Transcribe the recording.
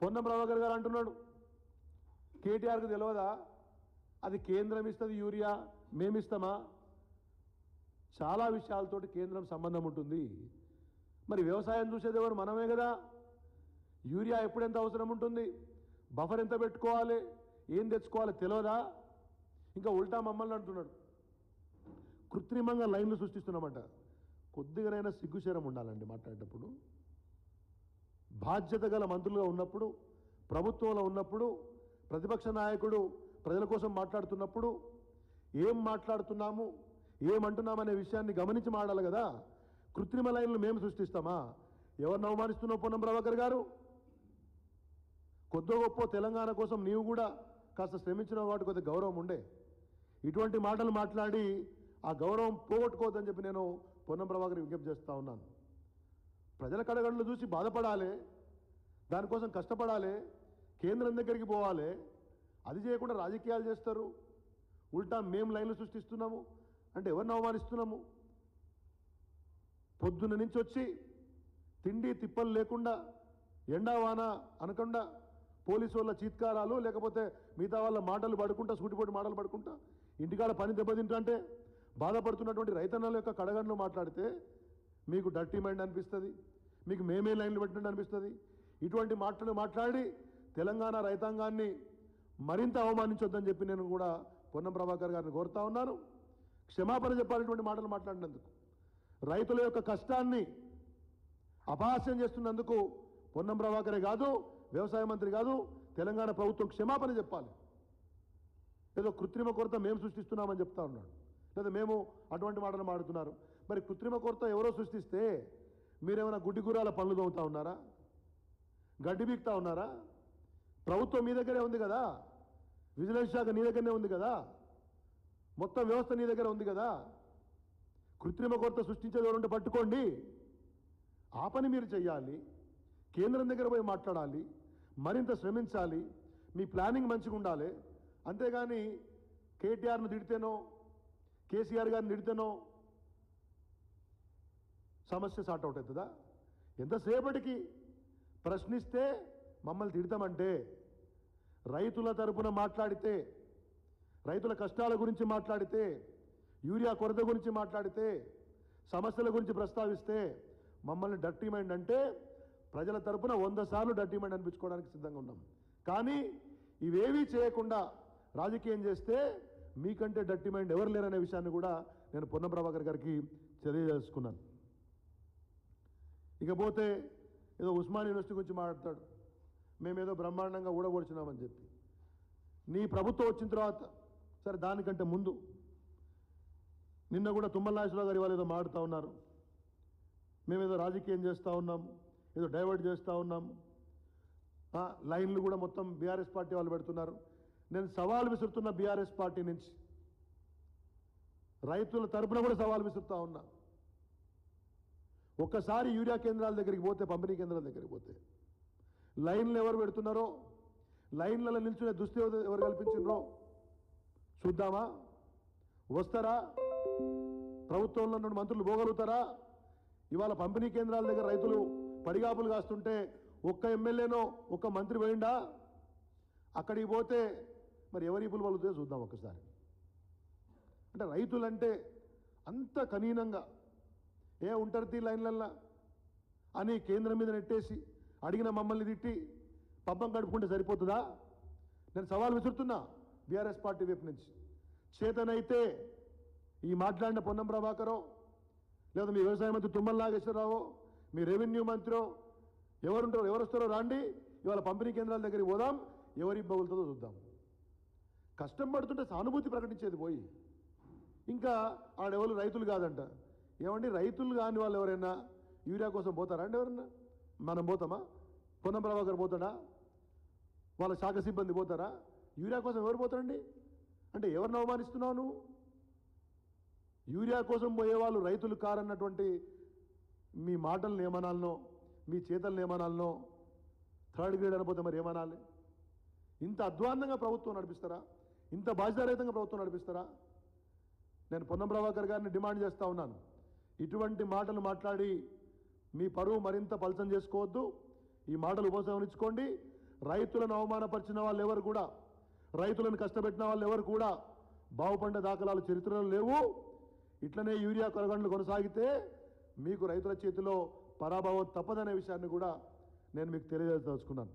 పొన్నం ప్రభాకర్ గారు అంటున్నాడు కేటీఆర్కు తెలియదా అది కేంద్రం ఇస్తుంది యూరియా మేమిస్తామా? చాలా విషయాలతోటి కేంద్రం సంబంధం ఉంటుంది. మరి వ్యవసాయం చూసేది ఎవరు? మనమే కదా. యూరియా ఎప్పుడు ఎంత అవసరం ఉంటుంది, బఫర్ ఎంత పెట్టుకోవాలి, ఏం తెచ్చుకోవాలి తెలియదా? ఇంకా ఉల్టా మమ్మల్ని అంటున్నాడు కృత్రిమంగా లైన్లు సృష్టిస్తున్నామంట. కొద్దిగానైనా సిగ్గుశరం ఉండాలండి మాట్లాడేటప్పుడు. బాధ్యత గల మంత్రులుగా ఉన్నప్పుడు, ప్రభుత్వంలో ఉన్నప్పుడు, ప్రతిపక్ష నాయకుడు ప్రజల కోసం మాట్లాడుతున్నప్పుడు ఏం మాట్లాడుతున్నాము ఏమంటున్నామనే విషయాన్ని గమనించి మాట్లాడాలి కదా. కృత్రిమ లైన్లు మేము సృష్టిస్తామా? ఎవరిని అవమానిస్తున్నావు పొన్నం ప్రభాకర్ గారు? కొద్దో గొప్ప తెలంగాణ కోసం నీవు కూడా కాస్త శ్రమించిన వాటి కొద్ది గౌరవం ఉండే. ఇటువంటి మాటలు మాట్లాడి ఆ గౌరవం పోగొట్టుకోవద్దని చెప్పి నేను పొన్నం ప్రభాకర్ విజ్ఞప్తి చేస్తూ ఉన్నాను. ప్రజల కడగండ్లు చూసి బాధపడాలి, దానికోసం కష్టపడాలి, కేంద్రం దగ్గరికి పోవాలి. అది చేయకుండా రాజకీయాలు చేస్తారు. ఉల్టా మేము లైన్లు సృష్టిస్తున్నాము అంటే ఎవరిని అవమానిస్తున్నాము? పొద్దున్న నుంచి వచ్చి తిండి తిప్పలు లేకుండా ఎండా వాన అనకుండా పోలీసు వాళ్ళ చీత్కారాలు లేకపోతే మిగతా వాళ్ళ మాటలు పడుకుంటా సూటిపోటి మాటలు పడుకుంటా ఇంటికాడ పని దెబ్బతింటుంటే బాధపడుతున్నటువంటి రైతన్నల యొక్క కడగండ్లు మాట్లాడితే మీకు డర్టీ మైండ్ అనిపిస్తుంది, మీకు మేమే లైన్లు పెట్టినట్టు అనిపిస్తుంది. ఇటువంటి మాటలు మాట్లాడి తెలంగాణ రైతాంగాన్ని మరింత అవమానించొద్దని చెప్పి నేను కూడా పొన్నం ప్రభాకర్ గారిని కోరుతా ఉన్నాను. క్షమాపణ చెప్పాలటువంటి మాటలు మాట్లాడినందుకు, రైతుల యొక్క కష్టాన్ని అపహాస్యం చేస్తున్నందుకు పొన్నం ప్రభాకరే కాదు, వ్యవసాయ మంత్రి కాదు, తెలంగాణ ప్రభుత్వం క్షమాపణ చెప్పాలి. ఏదో కృత్రిమ కొరత మేము సృష్టిస్తున్నామని చెప్తా ఉన్నాడు, లేదా మేము అటువంటి మాటలు మాడుతున్నారు. మరి కృత్రిమ కొరత ఎవరో సృష్టిస్తే మీరేమైనా గుడ్డి గుర్రాల పనులు తోముతా ఉన్నారా? గడ్డి బీక్తా ఉన్నారా? ప్రభుత్వం మీ దగ్గరే ఉంది కదా, విజిలెన్స్ శాఖ నీ దగ్గరనే ఉంది కదా, మొత్తం వ్యవస్థ నీ దగ్గర ఉంది కదా. కృత్రిమ కొరత సృష్టించేది ఎవరుంటే పట్టుకోండి, ఆ పని మీరు చెయ్యాలి. కేంద్రం దగ్గర పోయి మాట్లాడాలి, మరింత శ్రమించాలి, మీ ప్లానింగ్ మంచిగా ఉండాలి. అంతేగాని కేటీఆర్ను తిడితేనో కేసీఆర్ గారిని తిడితేనో సమస్య సార్ట్ అవుట్ అవుతుందా? ఎంతసేపటికి ప్రశ్నిస్తే మమ్మల్ని తిడతామంటే, రైతుల తరపున మాట్లాడితే, రైతుల కష్టాల గురించి మాట్లాడితే, యూరియా కొరత గురించి మాట్లాడితే, సమస్యల గురించి ప్రస్తావిస్తే మమ్మల్ని డర్టీ మైండ్ అంటే ప్రజల తరపున 100 సార్లు డర్టీ మైండ్ అనిపించుకోవడానికి సిద్ధంగా ఉన్నాం. కానీ ఇవేవీ చేయకుండా రాజకీయం చేస్తే మీకంటే డర్టీ మైండ్ ఎవరు లేరనే విషయాన్ని కూడా నేను పొన్నం ప్రభాకర్ గారికి తెలియజేసుకున్నాను. ఇకపోతే ఏదో ఉస్మాన్ యూనివర్సిటీ గురించి మాట్లాడతాడు, మేమేదో బ్రహ్మాండంగా ఊడగొడుచున్నామని చెప్పి. నీ ప్రభుత్వం వచ్చిన తర్వాత, సరే దానికంటే ముందు నిన్న కూడా తుమ్మల నాగేశ్వరరావు గారి వాళ్ళు ఏదో మాడుతూ ఉన్నారు, మేమేదో రాజకీయం చేస్తూ ఉన్నాము, ఏదో డైవర్ట్ చేస్తూ ఉన్నాము, లైన్లు కూడా మొత్తం బీఆర్ఎస్ పార్టీ వాళ్ళు పెడుతున్నారు. నేను సవాల్ విసురుతున్న బీఆర్ఎస్ పార్టీ నుంచి, రైతుల తరపున కూడా సవాల్ విసురుతా ఉన్నా. ఒక్కసారి యూరియా కేంద్రాల దగ్గరికి పోతే, పంపిణీ కేంద్రాల దగ్గరికి పోతే లైన్లు ఎవరు పెడుతున్నారో, లైన్లలో నిల్చునే దుస్థితి ఎవరు కల్పించినరో చూద్దామా? వస్తారా? ప్రభుత్వంలో ఉన్న మంత్రులు పోగలుగుతారా? ఇవాళ పంపిణీ కేంద్రాల దగ్గర రైతులు పడిగాపులు కాస్తుంటే ఒక్క ఎమ్మెల్యేనో ఒక్క మంత్రి పోయిండా? అక్కడికి పోతే మరి ఎవరి పులు పలుకుతుందో చూద్దాం ఒక్కసారి. అంటే రైతులంటే అంత కనీనంగా ఉంటారు తీ లైన్లల్లా అని కేంద్రం మీద నెట్టేసి అడిగిన మమ్మల్ని తిట్టి పబ్బం గడుపుకుంటే సరిపోతుందా? నేను సవాల్ విసురుతున్నా బీఆర్ఎస్ పార్టీ వైపు నుంచి. చేతనైతే ఈ మాట్లాడిన పొన్నం ప్రభాకరో, లేదా మీ వ్యవసాయ మంత్రి తుమ్మల నాగేశ్వరరావు, మీ రెవెన్యూ మంత్రో ఎవరుంటారో, ఎవరు వస్తారో రాండి, ఇవాళ పంపిణీ కేంద్రాల దగ్గరికి పోదాం, ఎవరి బగులుతుందో చూద్దాం. కష్టం పడుతుంటే సానుభూతి ప్రకటించేది పోయి ఇంకా ఆడెవరు రైతులు కాదంట. ఏమండి, రైతులు కాని వాళ్ళు ఎవరైనా యూరియా కోసం పోతారా అండి? ఎవరన్నా మనం పోతామా? పొన్నం ప్రభాకర్ పోతాడా? వాళ్ళ శాఖ సిబ్బంది పోతారా? యూరియా కోసం ఎవరు పోతారండి? అంటే ఎవరిని అవమానిస్తున్నావు నువ్వు? యూరియా కోసం పోయేవాళ్ళు రైతులు కారన్నటువంటి మీ మాటలను ఏమనాలనో, మీ చేతలను ఏమనాలనో, థర్డ్ గ్రేడ్ అనపోతే మరి ఏమనాలి? ఇంత అధ్వాన్నంగా ప్రభుత్వం నడిపిస్తారా? ఇంత బాధ్యతారహితంగా ప్రభుత్వం నడిపిస్తారా? నేను పొన్నం ప్రభాకర్ గారిని డిమాండ్ చేస్తూ ఉన్నాను, ఇటువంటి మాటలు మాట్లాడి మీ పరువు మరింత పలసం చేసుకోవద్దు. ఈ మాటలు ఉపసంహరించుకోండి. రైతులను అవమానపరిచిన వాళ్ళు ఎవరు కూడా, రైతులను కష్టపెట్టిన వాళ్ళు ఎవరు కూడా బాగుపడ్డ దాఖలాలు చరిత్రలో లేవు. ఇట్లనే యూరియా కొరగండ్లు కొనసాగితే మీకు రైతుల చేతిలో పరాభవం తప్పదనే విషయాన్ని కూడా నేను మీకు తెలియజేయదలుచుకున్నాను.